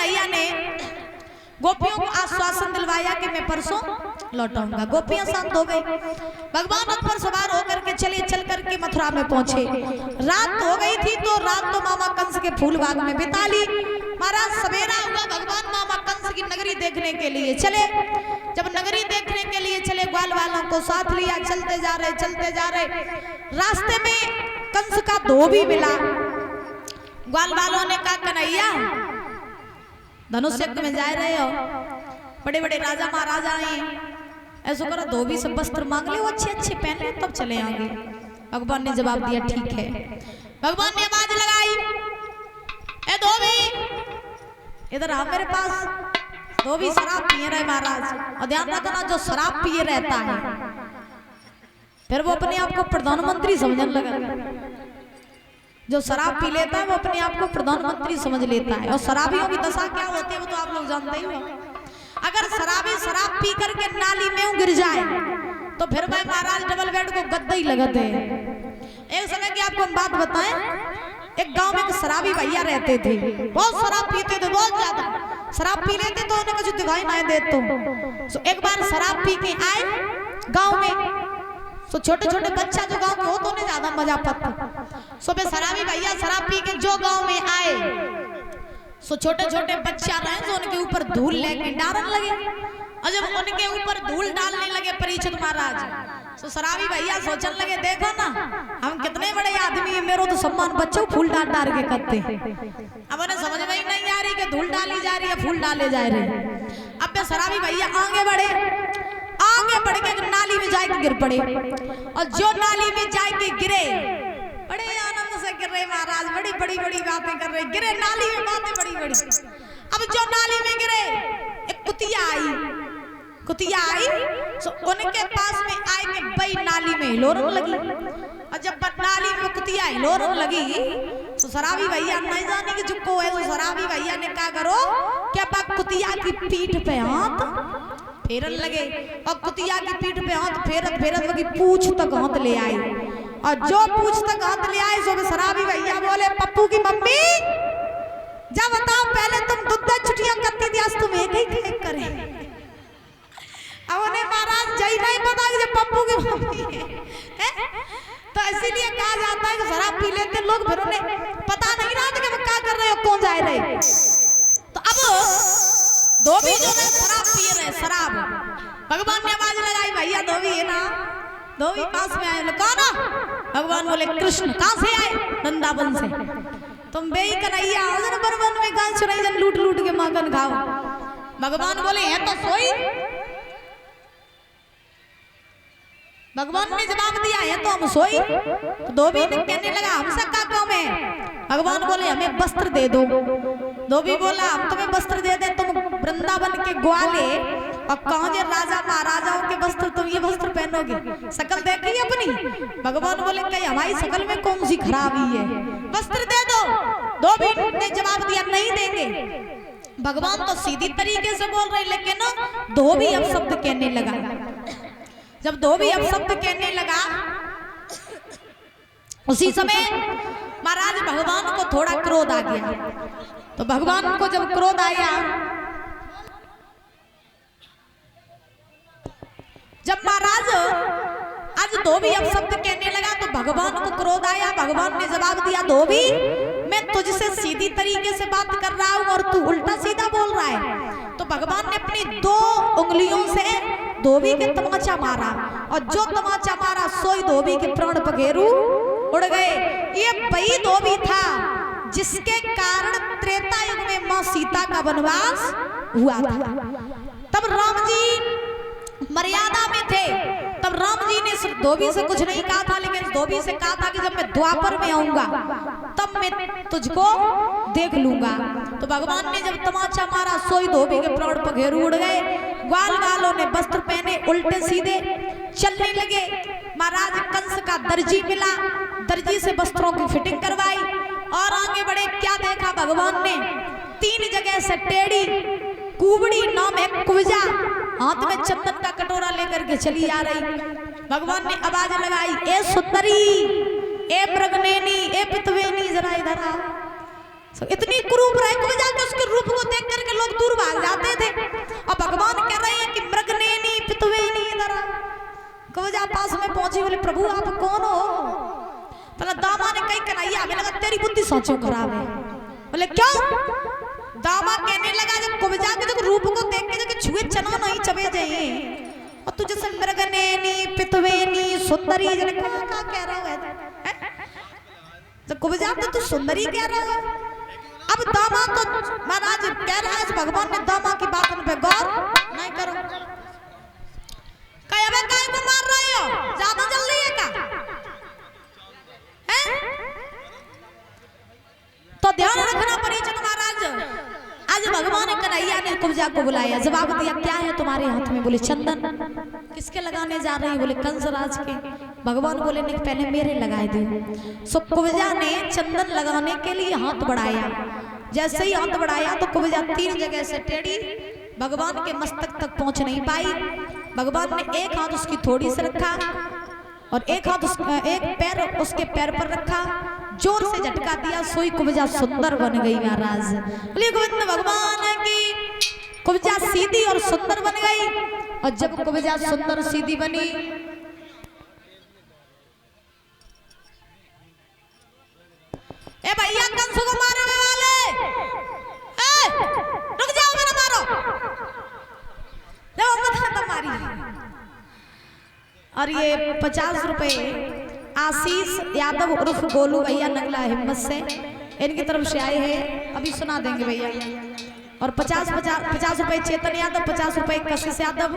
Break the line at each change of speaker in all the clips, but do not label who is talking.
कन्हैया ने गोपियों को आश्वासन दिलवाया कि मैं परसों लौटाऊंगा। गोपियां शांत हो गई। भगवान रथ पर सवार होकर के चल करके मथुरा में पहुंचे। रात हो गई थी तो रात तो मामा कंस के फूल बाग में बिता ली। महाराज सवेरा हुआ, भगवान मामा कंस की नगरी देखने के लिए चले। जब नगरी देखने के लिए चले, ग्वाल वालों को साथ लिया, चलते जा रहे। रास्ते में कंस का धोबी मिला। ग्वाल वालों ने कहा, कन्हैया धनुष यज्ञ में जा रहे हो, बड़े बड़े राजा महाराजा हैं, ऐसा करो धोबी से वस्त्र मांग ले, वो अच्छे पहन ले, तब चले आएंगे। भगवान ने जवाब दिया, ठीक है। भगवान ने आवाज लगाई, ए धोबी इधर आओ मेरे पास। धोबी शराब पिए रहे महाराज, और ध्यान रखना जो शराब पिए रहता है फिर वो अपने आप को प्रधानमंत्री समझने लगा। जो शराब पी लेता है वो अपने आप को प्रधानमंत्री समझ लेता है। और शराबियों की दशा क्या होती है वो तो आप लोग जानते ही हो। अगर शराबी शराब पी करके नाली में गिर जाए तो फिर भाई महाराज डबल बेड को गद्दा ही लगाते हैं। एक समय की आपको हम बात बताएं, एक गांव में एक शराबी भैया रहते थे, बहुत शराब पीते थे, बहुत ज्यादा शराब पी लेते तो उन्हें कुछ दिखाई नहीं देते। तो एक बार शराब पी के आए गाँव में, तो छोटे छोटे बच्चा जो गांव के हो तो उन्हें ज्यादा मजा पड़ता। सो बे शराबी भैया शराब पी के जो गांव में आए, सो छोटे छोटे बच्चा रहे तो उनके ऊपर धूल लेके डालने लगे। और जब उनके ऊपर धूल डालने लगे परीक्षित महाराज, तो शराबी भैया सोचने लगे, देखो ना हम कितने बड़े आदमी हैं, मेरे तो सम्मान बच्चों फूल डाल के करते। अब उन्हें समझ में ही नहीं आ रही कि धूल डाली जा रही है, फूल डाले जा रहे। अब वे शराबी भैया आगे बढ़ के नाली में जाके गिर पड़े। और जो नाली में जाके गिरे, बड़े आनंद से गिर रहे महाराज, बड़ी बड़ी बातें कर रहे, गिरे नाली में, बातें बड़ी। अब जो नाली में गिरे, एक कुतिया आई तो उनके पास में आए के भाई नाली में हिलोरन लगी। और जब नाली में कुतिया हिलोरन लगी तो शराबी भैया नहीं जाने की चुप है, तो शराबी भैया ने क्या करो, क्या कुतिया की पीठ पे हाथ फेरन लगे। और कुतिया की पीठ पे हाथ फेरत वही पूछ तक हाथ ले आए। और जो पूछ तक हाथ ले आए सो शराबी भैया बोले, पप्पू की मम्मी जब बताओ पहले तुम दुद्धा छुट्टियां करती थी, आज तुम एक ही करे। अब उन्हें महाराज जय नहीं पता कि जब पप्पू की मम्मी है, तो इसीलिए कहा जाता है कि शराब पी लेते लोग, फिर उन्हें पता नहीं रहा था कि क्या कर रहे हो, कौन जा रहे। तो अब धोबी जो है शराब पी रहे, शराब। भगवान ने आवाज लगाई, भैया धोबी है ना। धोबी पास में आए, कौन? भगवान बोले, कृष्ण। कहां से आए? वृंदावन से। तुम बेई कन्हैया उधर बरवन में गांव चुराई जन लूट के माखन खाओ। भगवान बोले, है तो सोई। भगवान ने जवाब दिया, है तो हम सोई। तो धोबी ने कहने लगा, हमसे क्या काम है? भगवान बोले, हमें वस्त्र दे दो। धोबी बोला, हम तुम्हें वस्त्र दे दे, तुम वृंदावन के ग्वाले और कौन राजा महाराजाओं के वस्त्र, तुम ये वस्त्र पहनोगे, शकल देखी अपनी। भगवान बोले, कहीं हमारी शकल में कौन सी खराबी है, वस्त्र दे दो। धोबी ने जवाब दिया, नहीं देंगे। भगवान तो सीधी तरीके से बोल रहे, लेकिन धोबी अब शब्द कहने लगा। जब धोबी अब शब्द कहने लगा, उसी समय महाराज भगवान को थोड़ा क्रोध आ गया। तो भगवान को जब क्रोध आया, जब महाराज आज धोबी अब शब्द कहने लगा तो भगवान को क्रोध आया। भगवान ने जवाब दिया, धोबी मैं तुझसे सीधी तरीके से बात कर रहा हूं और तू उल्टा सीधा बोल रहा है। तो भगवान ने अपनी 2 उंगलियों से धोबी के तमाचा मारा, और जो तमाचा मारा सोई धोबी के प्राण पखेरु उड़ गए। ये वही धोबी था जिसके कारण त्रेता युग में मां सीता का वनवास हुआ था। तब राम जी मर्यादा में थे, तब राम जी ने सिर्फ धोबी से कुछ नहीं कहा था, लेकिन धोबी से कहा था कि जब मैं द्वापर में आऊंगा तब मैं तुझको देख लूंगा। तो भगवान ने जब तमाचा मारा, सोई धोबी के प्राण पखेरु उड़ गए। ग्वाल वालों ने वस्त्र पहने, उल्टे सीधे चलने लगे। महाराज कंस का दर्जी मिला, दर्जी से वस्त्रों की फिटिंग करवाई और आगे बढ़े। क्या देखा भगवान ने, 3 जगह से टेढ़ी कुबड़ी नाम एक कुबजा हाथ में चंदन का कटोरा लेकर के चली आ रही। भगवान ने आवाज लगाई, ए सुंदरी, ए मृगनेनी, ए पितवेनी, जरा इधर आओ। इतनी कुरूप रहे, कोई जाके उसके रूप को देख कर अब भगवान कह रहे हैं कि मृगनेनी पितवेनी दरा। कवजा पास में पहुंची, बोले प्रभु आप कौन हो? पहले दामा ने कही कन्हैया हमें लगा तेरी बुद्धि सोचो खराब है। बोले क्यों? दामा कहने लगा जब कवजा के जब रूप को देख के जब छुए चना नहीं चबे जाए और तुझे से मृगनेनी पितवेनी सुंदरी जन का कह रहा है तो कवजा तो तू सुंदरी कह रहा है। अब दामा तो महाराज कह रहा है भगवान ने दामा की बात पे गौर नहीं करो। कहे अबे काय को मार रहे हो? ज्यादा जल्दी है क्या? हैं? तो ध्यान रखना परिजन महाराज। आज भगवान कन्हैया ने कवजा को बुलाया, जवाब दिया क्या है तुम्हारे हाथ में? बोले चंदन। किसके लगाने जा रहे हैं? बोले कंसराज के। भगवान बोले नहीं पहले मेरे लगाए दो। सो कवजा ने चंदन लगाने के लिए हाथ बढ़ाया। जैसे ही हाथ बढ़ाया तो कवजा 3 जगह से टेढ़ी भगवान के मस्तक तक पहुंच नहीं पाई। भगवान ने एक हाथ उसकी थोड़ी से रखा और एक पैर उसके पैर पर रखा, जोर से झटका दिया, सोई कवजा सुंदर बन गई महाराज। बोलिए गोविंद भगवान की। कवजा सीधी और सुंदर बन गई और जब कवजा सुंदर सीधी बनी ए भैया कंस को मारने वाले रुक जाओ, मेरा मारो। जब मारी और ये 50 रुपए आशीष यादव उर्फ गोलू भैया नगला हिम्मत से इनकी तरफ से आए हैं, अभी सुना देंगे भैया। और 50 रुपए चेतन यादव, 50 रुपए कशिश यादव,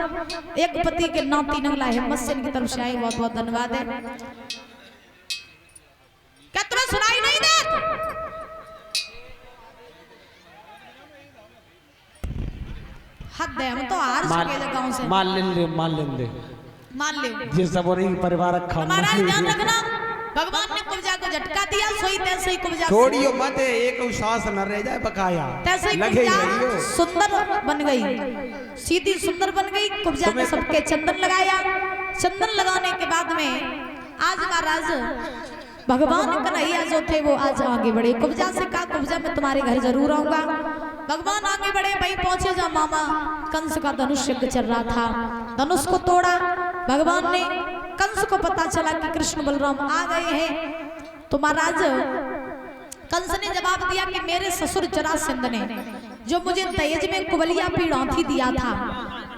एक पति के नाती नगला हिम्मत से इनकी तरफ से आए, बहुत बहुत धन्यवाद है। क्या तुम्हें सुनाई नहीं दे? हद है, हम तो हार चुके हैं गांव से।
मान लेंगे
मान ले
जिस सब परिवार
हमारा ध्यान रखना। भगवान ने कवजा को झटका दिया, सोई तैसे ही कवजा
छोड़ियो मत, एक श्वास न रह जाए बकाया।
तैसे ही कवजा सुंदर बन गई, सीधी सुंदर बन गई। कवजा ने सबके चंदन लगाया। चंदन लगाने के बाद में आज महाराज भगवान कन्हैया जो थे वो आज आगे बढ़े। कवजा से कहा कवजा मैं तुम्हारे घर जरूर आऊंगा। भगवान आगे बढ़े, वहीं पहुंचे जहाँ मामा कंस का धनुष यज्ञ चल रहा था। धनुष को तोड़ा भगवान ने। कंस को पता चला कि कृष्ण बलराम आ गए हैं तो महाराज कंस ने जवाब दिया कि मेरे ससुर जरासंध ने जो मुझे दहेज में कुबलिया पीड़ हाथी दिया था,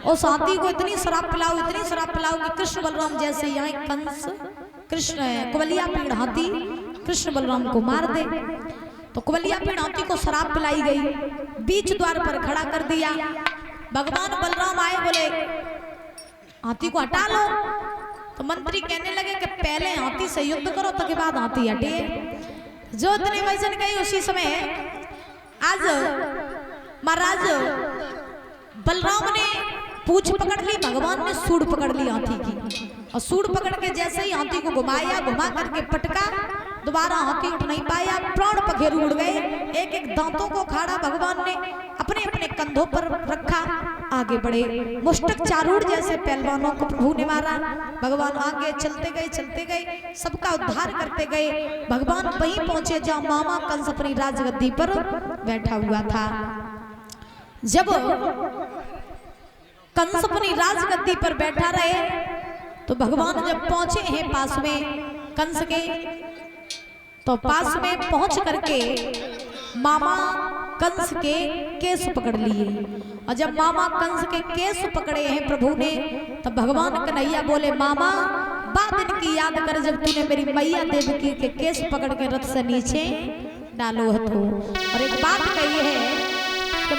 उस हाथी को इतनी शराब पिलाओ कि कृष्ण बलराम जैसे यहाँ कंस कुबलिया पीड़ हाथी कृष्ण बलराम को मार दे। तो कुबलिया पीड़ हाथी को शराब पिलाई गई, बीच द्वार पर खड़ा कर दिया। भगवान बलराम आए, बोले हाथी को हटा लो। तो मंत्री कहने लगे कि पहले हाथी से युद्ध करो तो के बाद हाथी हटे। जो इतनी वचन गई उसी समय आज महाराज बलराम ने पूंछ पकड़ ली, भगवान ने सूंड पकड़ ली हाथी की। और सूंड पकड़ के जैसे ही हाथी को घुमाया, घुमा करके पटका, दोबारा हाथी उठ नहीं पाया, प्राण पखेरु उड़ गए। एक एक दांतों को खाड़ा भगवान ने अपने अपने कंधों पर रखा, आगे बढ़े। मुष्टक चारूढ़ जैसे पहलवानों को प्रभु ने मारा। भगवान आगे चलते गए, सबका उद्धार करते गए। भगवान वहीं पहुंचे जहाँ मामा कंस अपनी राजगद्दी पर बैठा हुआ था। जब कंस अपनी राजगद्दी पर बैठा रहे तो भगवान जब पहुंचे हैं पास में कंस के, तो पास में पहुंच करके मामा कंस के केस पकड़ लिए। और जब मामा कंस के केस पकड़े हैं प्रभु ने, तब भगवान कन्हैया बोले मामा बात इनकी याद कर जब तूने मेरी मैया देवकी के केस पकड़ के रथ से नीचे डालो हथो। और एक बात कही है कि